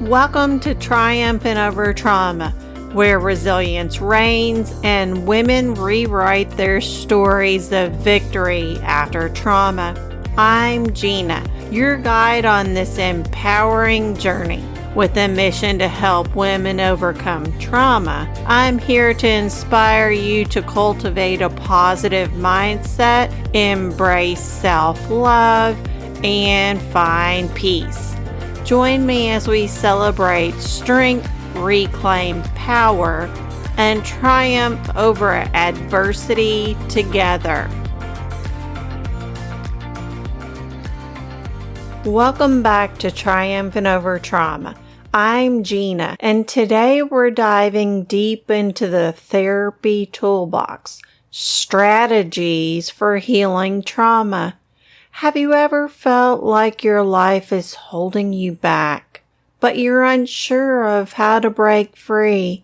Welcome to Triumphant Over Trauma, where resilience reigns and women rewrite their stories of victory after trauma. I'm Gina, your guide on this empowering journey. With a mission to help women overcome trauma, I'm here to inspire you to cultivate a positive mindset, embrace self-love, and find peace. Join me as we celebrate strength, reclaim power, and triumph over adversity together. Welcome back to Triumphant Over Trauma. I'm Gina, and today we're diving deep into the therapy toolbox, strategies for healing trauma. Have you ever felt like your life is holding you back, but you're unsure of how to break free?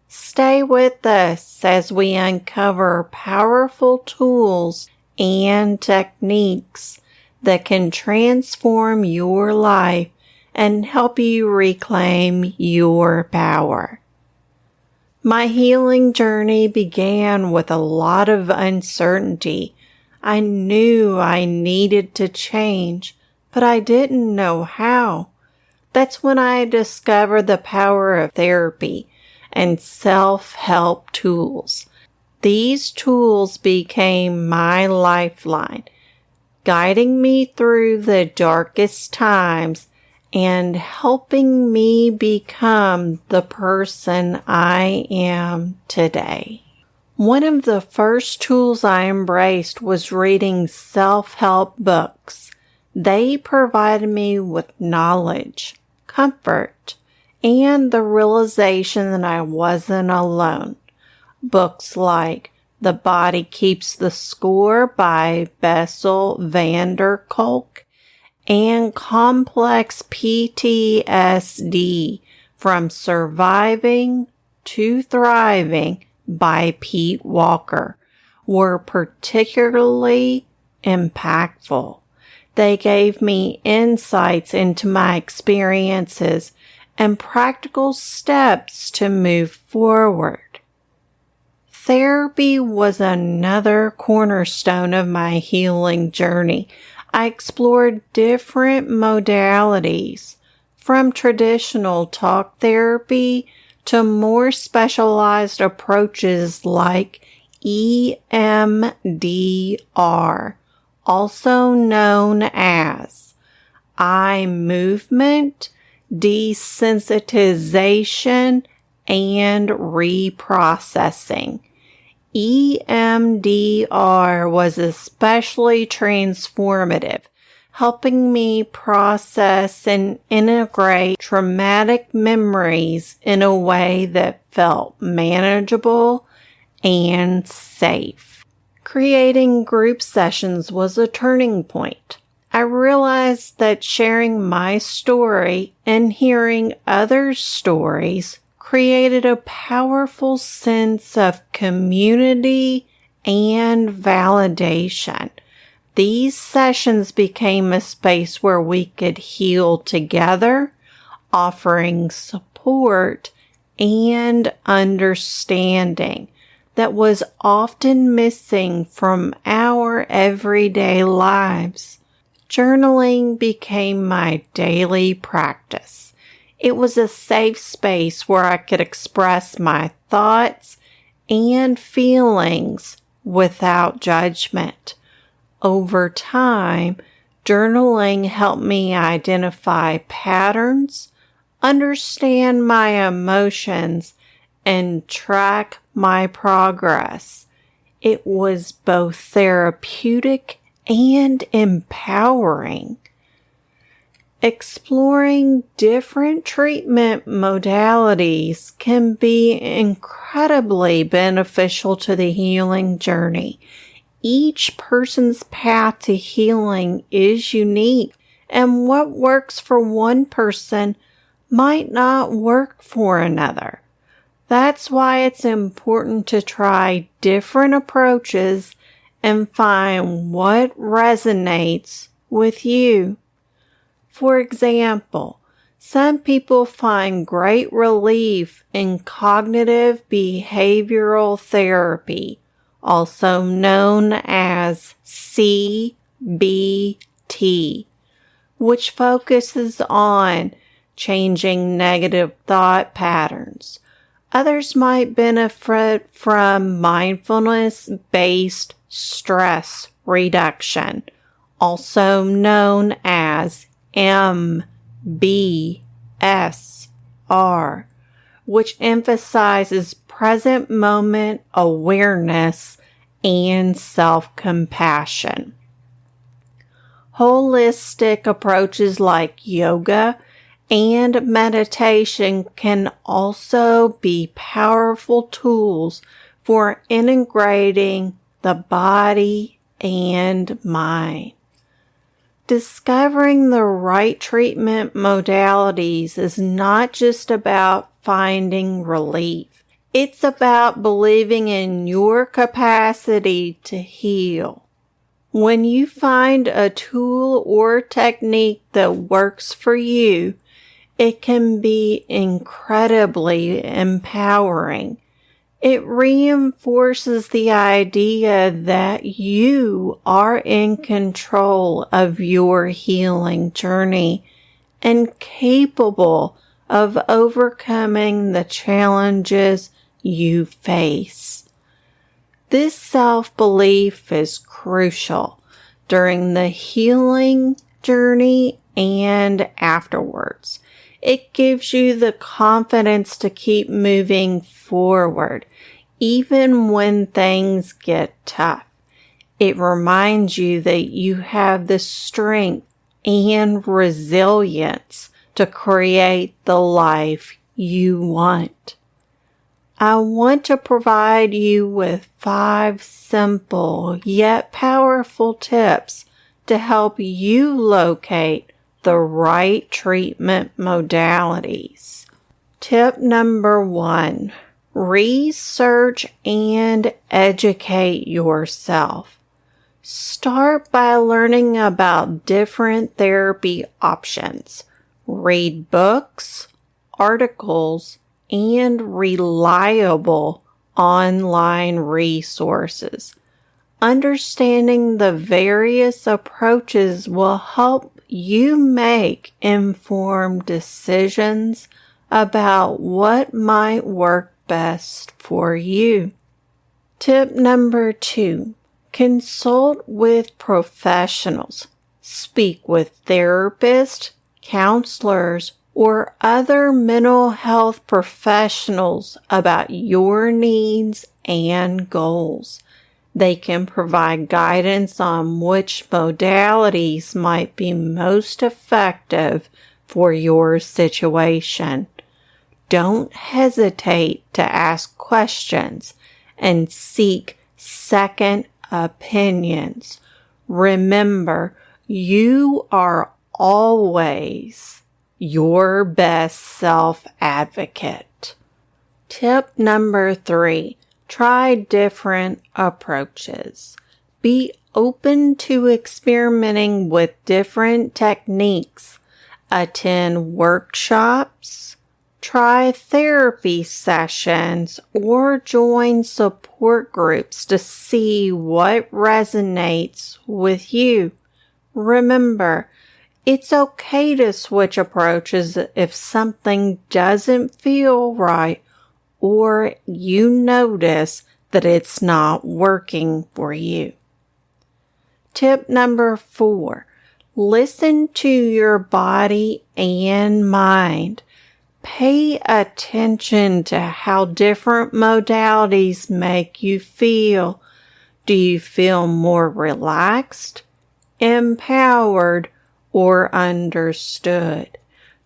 Stay with us as we uncover powerful tools and techniques that can transform your life and help you reclaim your power. My healing journey began with a lot of uncertainty. I knew I needed to change, but I didn't know how. That's when I discovered the power of therapy and self-help tools. These tools became my lifeline, guiding me through the darkest times and helping me become the person I am today. One of the first tools I embraced was reading self-help books. They provided me with knowledge, comfort, and the realization that I wasn't alone. Books like The Body Keeps the Score by Bessel van der Kolk and Complex PTSD From Surviving to Thriving by Pete Walker were particularly impactful. They gave me insights into my experiences and practical steps to move forward. Therapy was another cornerstone of my healing journey. I explored different modalities, from traditional talk therapy to more specialized approaches like EMDR, also known as eye movement, desensitization, and reprocessing. EMDR was especially transformative, helping me process and integrate traumatic memories in a way that felt manageable and safe. Creating group sessions was a turning point. I realized that sharing my story and hearing others' stories created a powerful sense of community and validation. These sessions became a space where we could heal together, offering support and understanding that was often missing from our everyday lives. Journaling became my daily practice. It was a safe space where I could express my thoughts and feelings without judgment. Over time, journaling helped me identify patterns, understand my emotions, and track my progress. It was both therapeutic and empowering. Exploring different treatment modalities can be incredibly beneficial to the healing journey. Each person's path to healing is unique, and what works for one person might not work for another. That's why it's important to try different approaches and find what resonates with you. For example, Some people find great relief in cognitive behavioral therapy, also known as CBT, which focuses on changing negative thought patterns. Others might benefit from mindfulness-based stress reduction, also known as MBSR, which emphasizes present moment awareness and self-compassion. Holistic approaches like yoga and meditation can also be powerful tools for integrating the body and mind. Discovering the right treatment modalities is not just about finding relief. It's about believing in your capacity to heal. When you find a tool or technique that works for you, it can be incredibly empowering. It reinforces the idea that you are in control of your healing journey and capable of overcoming the challenges you face. This self-belief is crucial during the healing journey and afterwards. It gives you the confidence to keep moving forward, even when things get tough. It reminds you that you have the strength and resilience to create the life you want. I want to provide you with 5 simple yet powerful tips to help you locate the right treatment modalities. Tip number 1, research and educate yourself. Start by learning about different therapy options. Read books, articles, and reliable online resources. Understanding the various approaches will help you make informed decisions about what might work best for you. Tip number 2, consult with professionals. Speak with therapists, counselors, or other mental health professionals about your needs and goals. They can provide guidance on which modalities might be most effective for your situation. Don't hesitate to ask questions and seek second opinions. Remember, you are always your best self-advocate. Tip number 3, try different approaches. Be open to experimenting with different techniques. Attend workshops, try therapy sessions, or join support groups to see what resonates with you. Remember, it's okay to switch approaches if something doesn't feel right or you notice that it's not working for you. Tip number 4, listen to your body and mind. Pay attention to how different modalities make you feel. Do you feel more relaxed, empowered, or understood?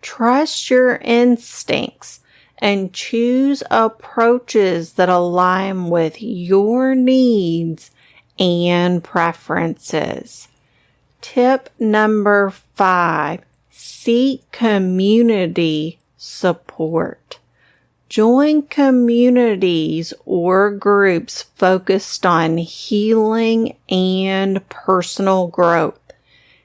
Trust your instincts and choose approaches that align with your needs and preferences. Tip number 5, seek community support. Join communities or groups focused on healing and personal growth.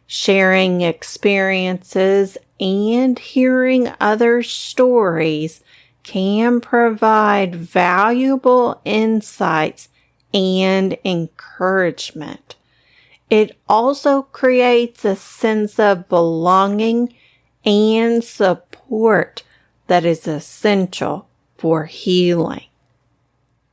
Sharing experiences and hearing other stories can provide valuable insights and encouragement. It also creates a sense of belonging and support that is essential for healing.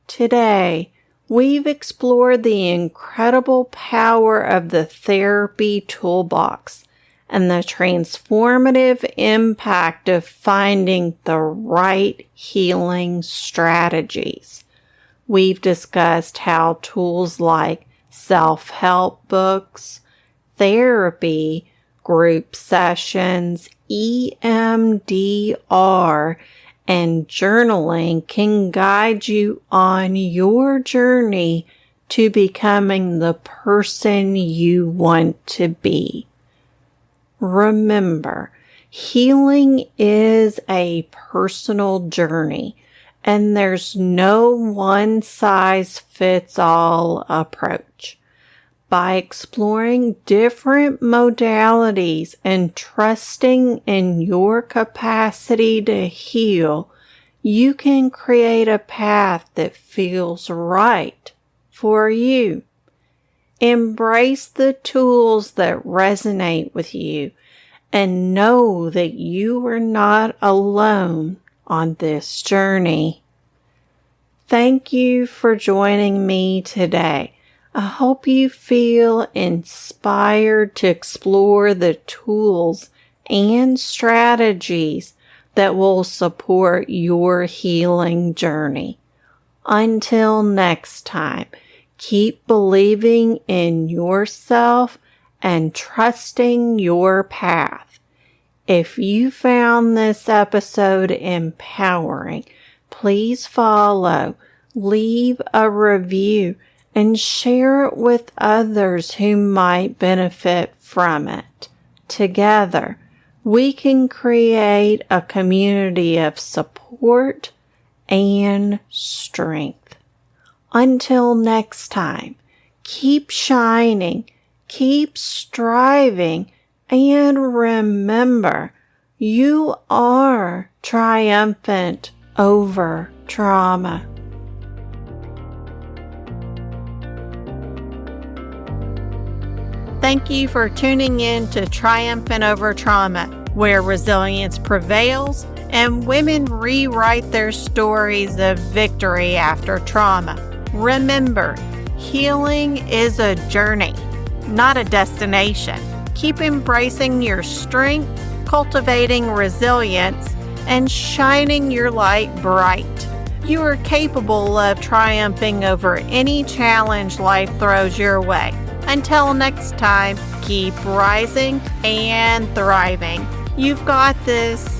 Today, we've explored the incredible power of the therapy toolbox and the transformative impact of finding the right healing strategies. We've discussed how tools like self-help books, therapy, group sessions, EMDR, and journaling can guide you on your journey to becoming the person you want to be. Remember, healing is a personal journey, and there's no one-size-fits-all approach. By exploring different modalities and trusting in your capacity to heal, you can create a path that feels right for you. Embrace the tools that resonate with you and know that you are not alone on this journey. Thank you for joining me today. I hope you feel inspired to explore the tools and strategies that will support your healing journey. Until next time, keep believing in yourself and trusting your path. If you found this episode empowering, please follow, leave a review, and share it with others who might benefit from it. Together, we can create a community of support and strength. Until next time, keep shining, keep striving, and remember, you are triumphant over trauma. Thank you for tuning in to Triumphant Over Trauma, where resilience prevails and women rewrite their stories of victory after trauma. Remember, healing is a journey, not a destination. Keep embracing your strength, cultivating resilience, and shining your light bright. You are capable of triumphing over any challenge life throws your way. Until next time, keep rising and thriving. You've got this.